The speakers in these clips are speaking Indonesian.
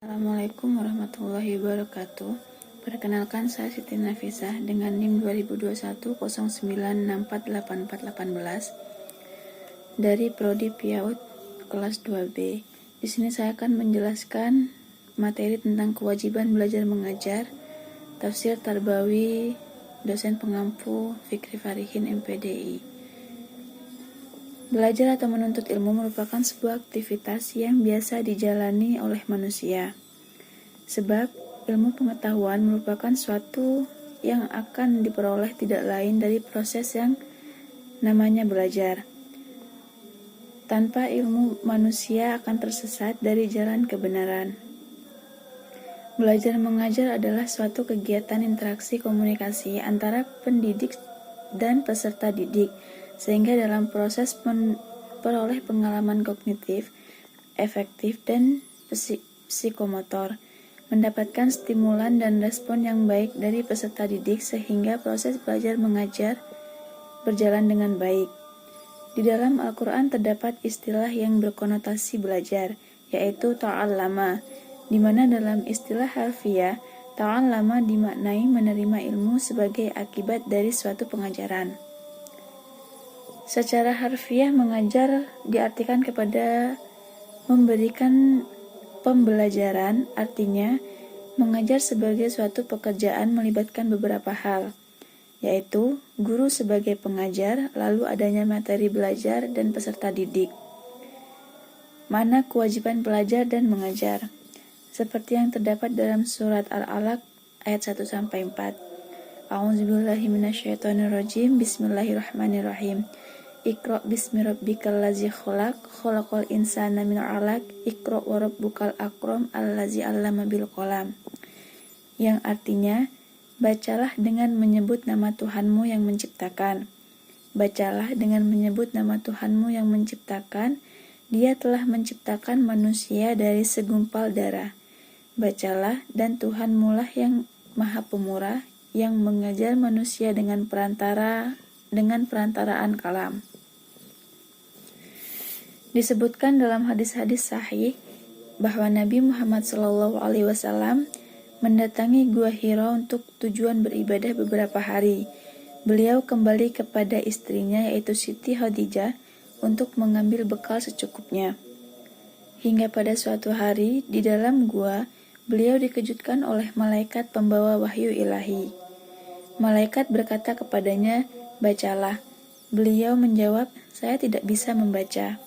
Assalamualaikum warahmatullahi wabarakatuh. Perkenalkan, saya Siti Nafisah dengan NIM 202109648418 dari Prodi PIAUD kelas 2B. Di sini saya akan menjelaskan materi tentang kewajiban belajar mengajar, tafsir Tarbawi, dosen pengampu Fikri Farihin MPDI. Belajar atau menuntut ilmu merupakan sebuah aktivitas yang biasa dijalani oleh manusia. Sebab ilmu pengetahuan merupakan suatu yang akan diperoleh tidak lain dari proses yang namanya belajar. Tanpa ilmu, manusia akan tersesat dari jalan kebenaran. Belajar mengajar adalah suatu kegiatan interaksi komunikasi antara pendidik dan peserta didik, sehingga dalam proses memperoleh pengalaman kognitif, efektif, dan psikomotor, mendapatkan stimulan dan respon yang baik dari peserta didik sehingga proses belajar mengajar berjalan dengan baik. Di dalam Al-Quran terdapat istilah yang berkonotasi belajar, yaitu ta'allama, di mana dalam istilah harfiah, ta'allama dimaknai menerima ilmu sebagai akibat dari suatu pengajaran. Secara harfiah, mengajar diartikan kepada memberikan pembelajaran, artinya mengajar sebagai suatu pekerjaan melibatkan beberapa hal, yaitu guru sebagai pengajar, lalu adanya materi belajar dan peserta didik. Mana kewajiban belajar dan mengajar? Seperti yang terdapat dalam surat Al-Alaq ayat 1-4. A'udzubillahi minasyaitonirrajim. Bismillahirrahmanirrahim. Iqra bismi rabbikal ladzi khalaq, khalaqal insana min 'alaq, iqra wa rabbukal akram allazi 'allama bil qalam. Yang artinya, bacalah dengan menyebut nama Tuhanmu yang menciptakan. Bacalah dengan menyebut nama Tuhanmu yang menciptakan. Dia telah menciptakan manusia dari segumpal darah. Bacalah, dan Tuhanmulah yang Maha Pemurah, yang mengajar manusia dengan perantaraan kalam. Disebutkan dalam hadis-hadis sahih bahwa Nabi Muhammad SAW mendatangi Gua Hira untuk tujuan beribadah beberapa hari. Beliau kembali kepada istrinya, yaitu Siti Khadijah, untuk mengambil bekal secukupnya. Hingga pada suatu hari di dalam gua, beliau dikejutkan oleh malaikat pembawa wahyu ilahi. Malaikat berkata kepadanya, "Bacalah." Beliau menjawab, "Saya tidak bisa membaca."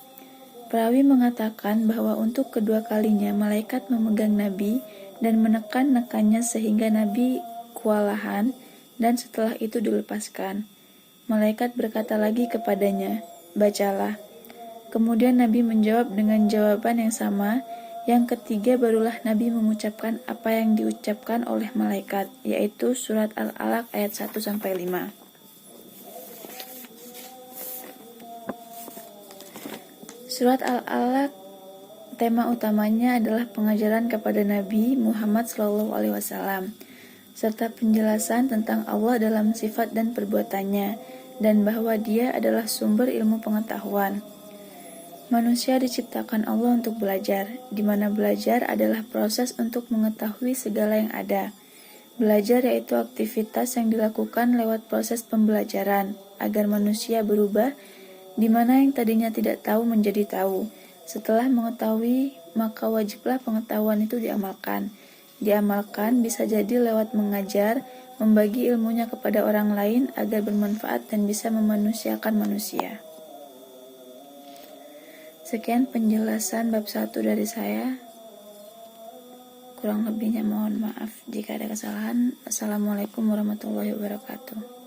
Perawi mengatakan bahwa untuk kedua kalinya malaikat memegang Nabi dan menekan-nekannya sehingga Nabi kewalahan, dan setelah itu dilepaskan. Malaikat berkata lagi kepadanya, "Bacalah." Kemudian Nabi menjawab dengan jawaban yang sama. Yang ketiga barulah Nabi mengucapkan apa yang diucapkan oleh malaikat, yaitu surat Al-Alaq ayat 1-5. Surat Al-Alaq, tema utamanya adalah pengajaran kepada Nabi Muhammad SAW, serta penjelasan tentang Allah dalam sifat dan perbuatannya, dan bahwa Dia adalah sumber ilmu pengetahuan. Manusia diciptakan Allah untuk belajar, di mana belajar adalah proses untuk mengetahui segala yang ada. Belajar yaitu aktivitas yang dilakukan lewat proses pembelajaran, agar manusia berubah, di mana yang tadinya tidak tahu menjadi tahu. Setelah mengetahui, maka wajiblah pengetahuan itu diamalkan. Diamalkan bisa jadi lewat mengajar, membagi ilmunya kepada orang lain agar bermanfaat dan bisa memanusiakan manusia. Sekian penjelasan bab 1 dari saya. Kurang lebihnya mohon maaf jika ada kesalahan. Assalamualaikum warahmatullahi wabarakatuh.